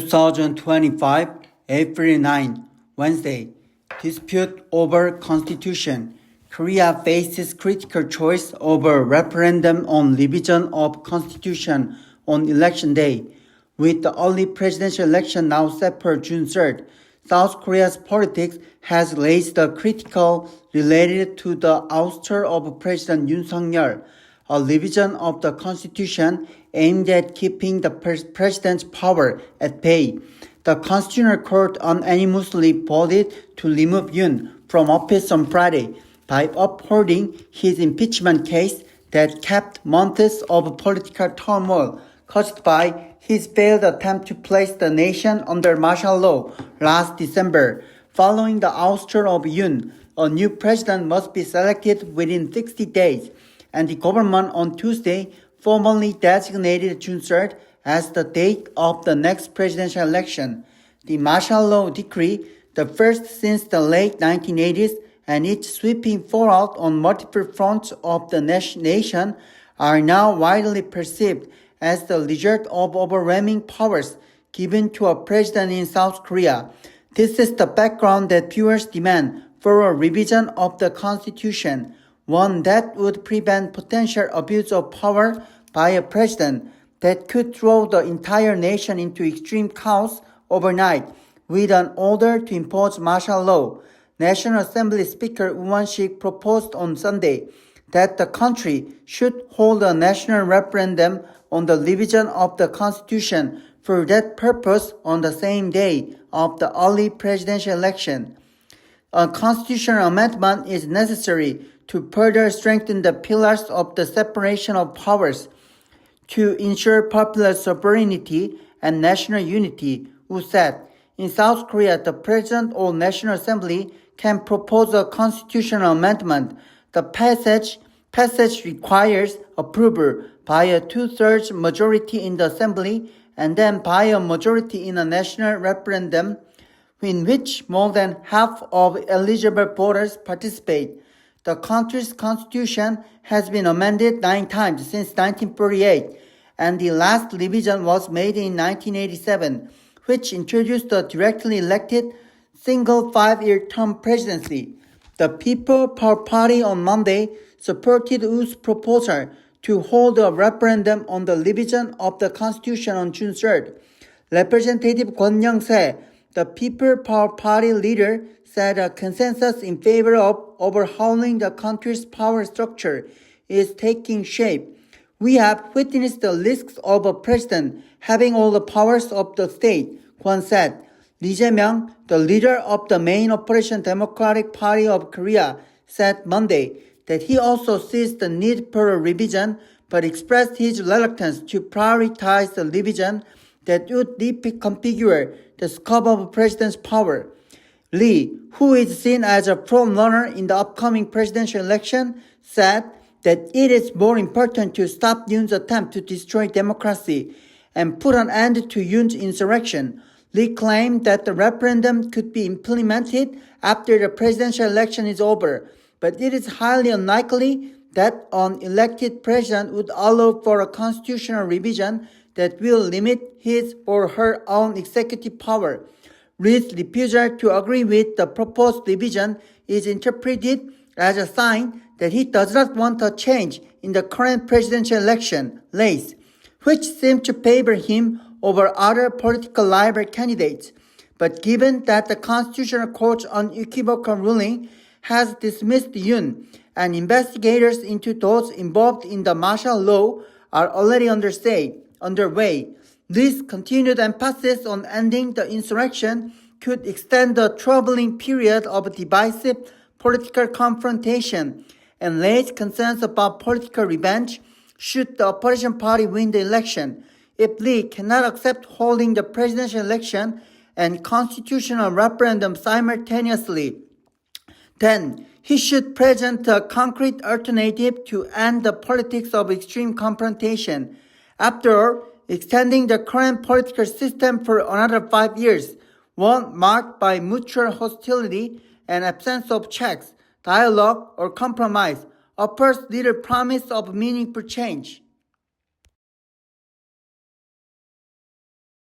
2025, April 9, Wednesday. Dispute over Constitution. Korea faces critical choice over referendum on revision of Constitution on election day. With the early presidential election now set for June 3rd, South Korea's politics has raised the critical related to the ouster of President Yoon Suk-yeol, a revision of the Constitution aimed at keeping the president's power at bay. The Constitutional Court unanimously voted to remove Yoon from office on Friday by upholding his impeachment case that kept months of political turmoil caused by his failed attempt to place the nation under martial law last December. Following the ouster of Yoon, a new president must be selected within 60 days, and the government on Tuesday formally designated June 3rd as the date of the next presidential election. The martial law decree, the first since the late 1980s, and its sweeping fallout on multiple fronts of the nation are now widely perceived as the result of overwhelming powers given to a president in South Korea. This is the background that viewers demand for a revision of the Constitution, one that would prevent potential abuse of power by a president that could throw the entire nation into extreme chaos overnight with an order to impose martial law. National Assembly Speaker Woo Won-sik proposed on Sunday that the country should hold a national referendum on the revision of the Constitution for that purpose on the same day of the early presidential election. A constitutional amendment is necessary to further strengthen the pillars of the separation of powers, to ensure popular sovereignty and national unity, Woo said. In South Korea, the President or National Assembly can propose a constitutional amendment. The passage requires approval by a two-thirds majority in the Assembly and then by a majority in a national referendum in which more than half of eligible voters participate. The country's constitution has been amended 9 times since 1948, and the last revision was made in 1987, which introduced the directly elected single 5-year term presidency. The People Power Party on Monday supported Woo's proposal to hold a referendum on the revision of the Constitution on June 3rd. Representative Kwon Young-se, the People Power Party leader, said a consensus in favor of overhauling the country's power structure is taking shape. We have witnessed the risks of a president having all the powers of the state, Kwon said. Lee Jae-myung, the leader of the main opposition Democratic Party of Korea, said Monday that he also sees the need for a revision but expressed his reluctance to prioritize the revision that would reconfigure the scope of a president's power. Lee, who is seen as a front-runner in the upcoming presidential election, said that it is more important to stop Yoon's attempt to destroy democracy and put an end to Yoon's insurrection. Lee claimed that the referendum could be implemented after the presidential election is over, but it is highly unlikely that an elected president would allow for a constitutional revision that will limit his or her own executive power. Lee's refusal to agree with the proposed revision is interpreted as a sign that he does not want a change in the current presidential election race, which seems to favor him over other political rival candidates. But given that the Constitutional Court's unequivocal ruling has dismissed Yoon, and investigators into those involved in the martial law are already underway, this continued emphasis on ending the insurrection could extend the troubling period of divisive political confrontation and raise concerns about political revenge should the opposition party win the election. If Lee cannot accept holding the presidential election and constitutional referendum simultaneously, then he should present a concrete alternative to end the politics of extreme confrontation. After all, extending the current political system for another 5 years, one marked by mutual hostility and absence of checks, dialogue, or compromise, offers little promise of meaningful change.